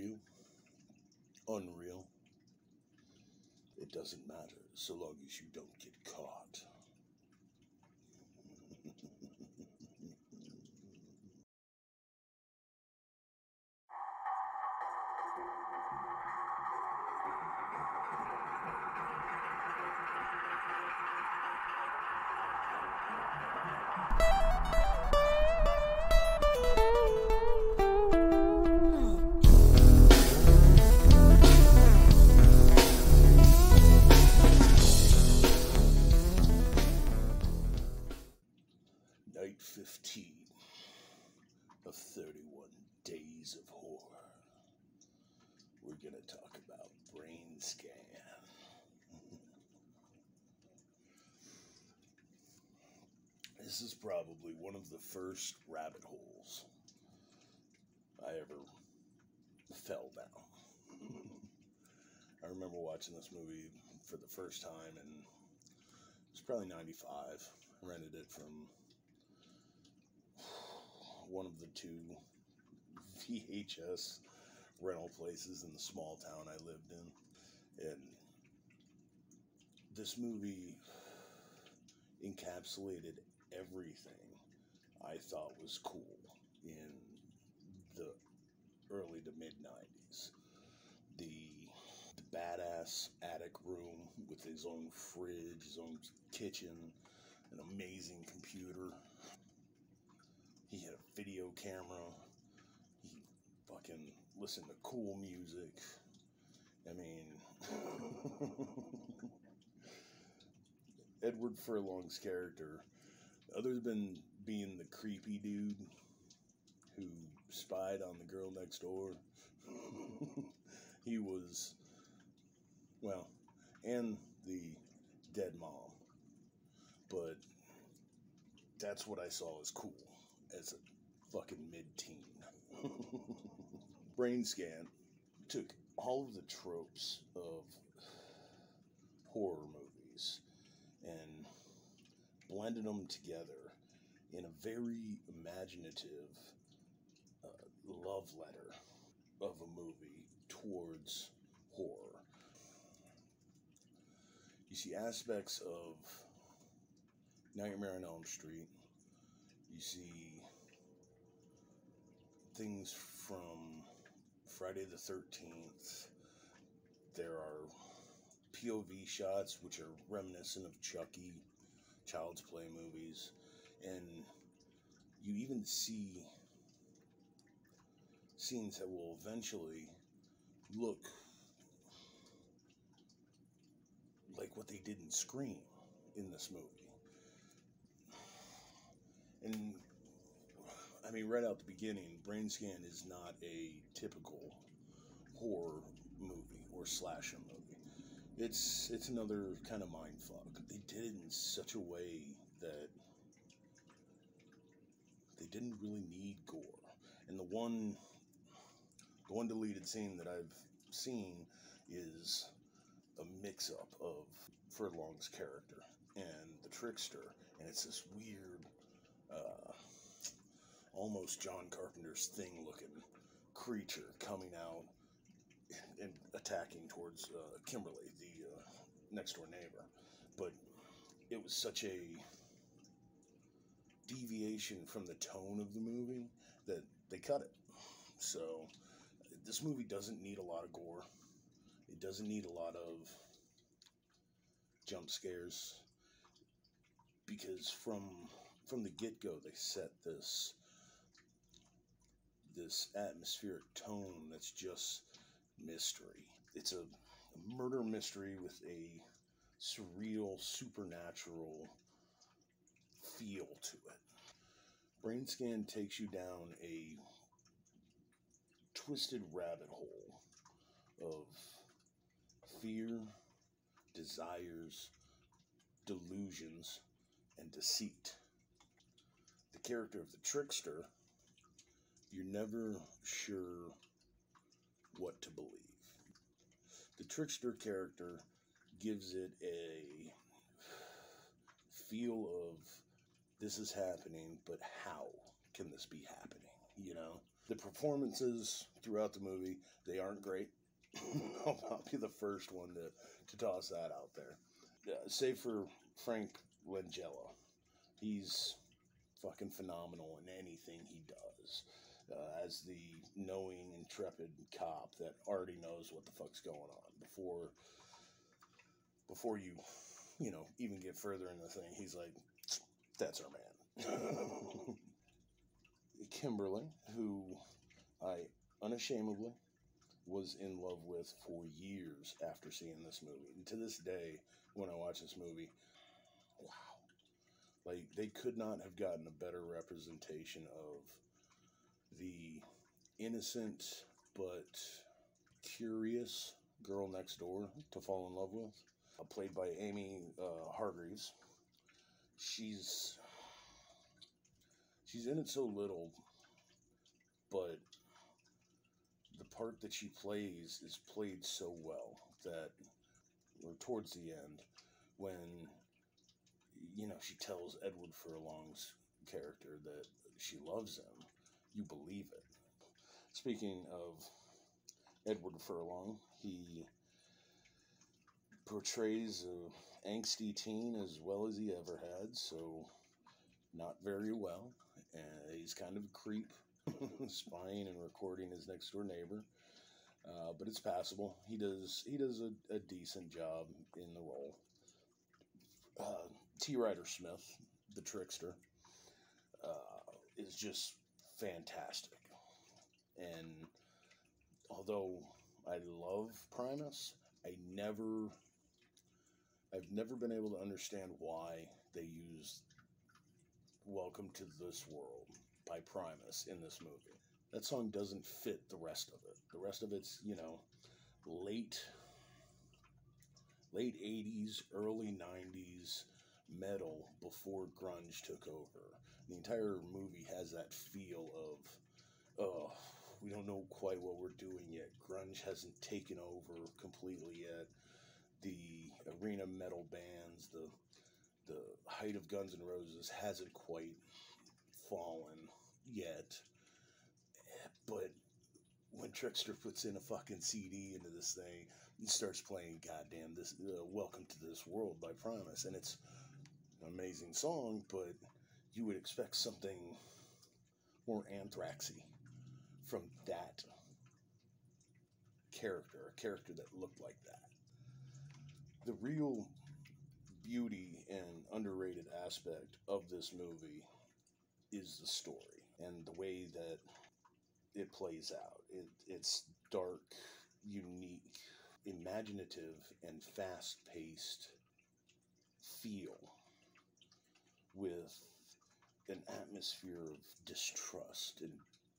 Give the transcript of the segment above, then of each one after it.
Real, unreal, it doesn't matter so long as you don't get caught. Night 15 of 31 Days of Horror. We're going to talk about Brainscan. This is probably one of the first rabbit holes I ever fell down. I remember watching this movie for the first time, and it was probably 95. I rented it from one of the two VHS rental places in the small town I lived in. And this movie encapsulated everything I thought was cool in the early to mid 90s. The badass attic room with his own fridge, his own kitchen, an amazing computer. He had a video camera. He fucking listened to cool music. I mean, Edward Furlong's character, other than being the creepy dude who spied on the girl next door, he was, well, and the dead mom. But that's what I saw as cool as a fucking mid-teen. Brainscan took all of the tropes of horror movies and blended them together in a very imaginative love letter of a movie towards horror. You see aspects of Nightmare on Elm Street. You see things from Friday the 13th. There are POV shots which are reminiscent of Chucky, Child's Play movies, and you even see scenes that will eventually look like what they did in Scream in this movie. And I mean, right out the beginning, Brainscan is not a typical horror movie or slasher movie. It's another kind of mindfuck. They did it in such a way that they didn't really need gore. And the one deleted scene that I've seen is a mix-up of Furlong's character and the trickster, and it's this weird, almost John Carpenter's Thing-looking creature coming out and attacking towards Kimberly, the next-door neighbor. But it was such a deviation from the tone of the movie that they cut it. So this movie doesn't need a lot of gore. It doesn't need a lot of jump scares, because from the get-go they set this atmospheric tone that's just mystery. It's a murder mystery with a surreal, supernatural feel to it. Brainscan takes you down a twisted rabbit hole of fear, desires, delusions, and deceit. The character of the trickster, you're never sure what to believe. The trickster character gives it a feel of, this is happening, but how can this be happening? You know? The performances throughout the movie, they aren't great. I'll be the first one to toss that out there. Save for Frank Langella. He's fucking phenomenal in anything he does. As the knowing, intrepid cop that already knows what the fuck's going on before you even get further in the thing. He's like, that's our man. Kimberly, who I unashamedly was in love with for years after seeing this movie. And to this day, when I watch this movie, wow. Like, they could not have gotten a better representation of the innocent but curious girl next door to fall in love with. Played by Amy Hargreaves. She's in it so little, but the part that she plays is played so well that, or towards the end, when she tells Edward Furlong's character that she loves him, you believe it. Speaking of Edward Furlong, he portrays a angsty teen as well as he ever had, so not very well. And he's kind of a creep, spying and recording his next door neighbor. But it's passable. He does a decent job in the role. T. Ryder Smith, the trickster, is just fantastic. And although I love Primus, I've never been able to understand why they used "Welcome to This World" by Primus in this movie. That song doesn't fit the rest of it. The rest of it's late 80s, early 90s metal before grunge took over. The entire movie has that feel of, oh, we don't know quite what we're doing yet. Grunge hasn't taken over completely yet. The arena metal bands, the height of Guns N' Roses hasn't quite fallen yet. But when Trickster puts in a fucking CD into this thing, he starts playing goddamn this "Welcome to This World" by Primus, and it's an amazing song, but you would expect something more Anthraxy from that character, a character that looked like that. The real beauty and underrated aspect of this movie is the story and the way that it plays out. It's dark, unique, imaginative, and fast-paced feel with an atmosphere of distrust and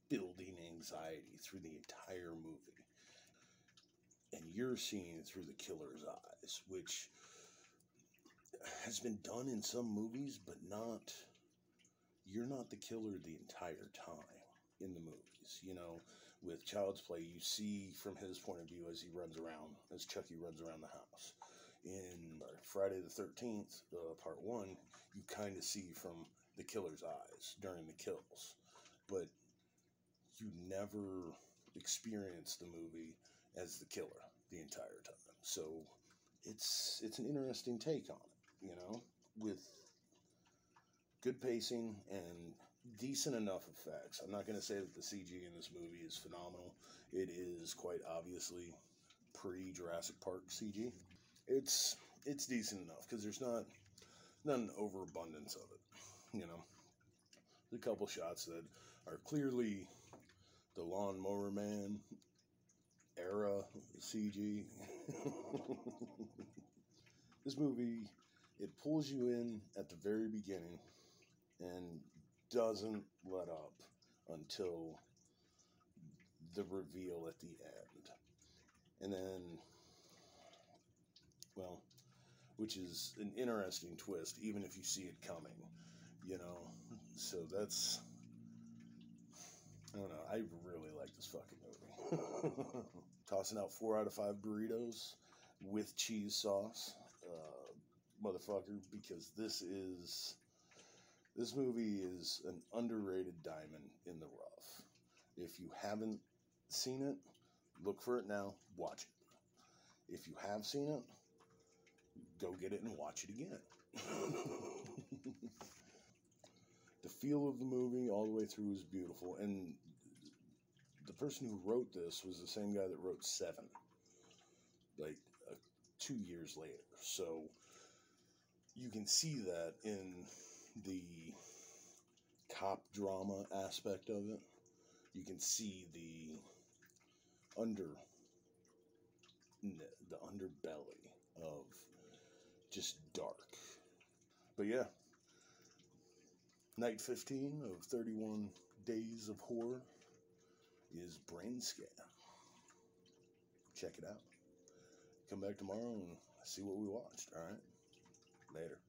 building anxiety through the entire movie. And you're seeing through the killer's eyes, which has been done in some movies, but you're not the killer the entire time in the movies. With Child's Play, you see from his point of view as Chucky runs around the house. In Friday the 13th, part 1, you kind of see from the killer's eyes during the kills. But you never experience the movie as the killer the entire time. So it's an interesting take on it, with good pacing and decent enough effects. I'm not going to say that the CG in this movie is phenomenal. It is quite obviously pre-Jurassic Park CG. It's decent enough because there's not an overabundance of it. There's a couple shots that are clearly the Lawnmower Man era CG. This movie, it pulls you in at the very beginning and doesn't let up until the reveal at the end. And then, well, which is an interesting twist, even if you see it coming, So that's, I don't know, I really like this fucking movie. Tossing out 4 out of 5 burritos with cheese sauce, motherfucker, because this movie is an underrated diamond in the rough. If you haven't seen it, look for it now, watch it. If you have seen it, go get it and watch it again. The feel of the movie all the way through is beautiful, and the person who wrote this was the same guy that wrote Seven, like 2 years later. So you can see that in the cop drama aspect of it. You can see the underbelly of just dark. But yeah, night 15 of 31 Days of Horror is Brainscan. Check it out. Come back tomorrow and see what we watched. All right, later.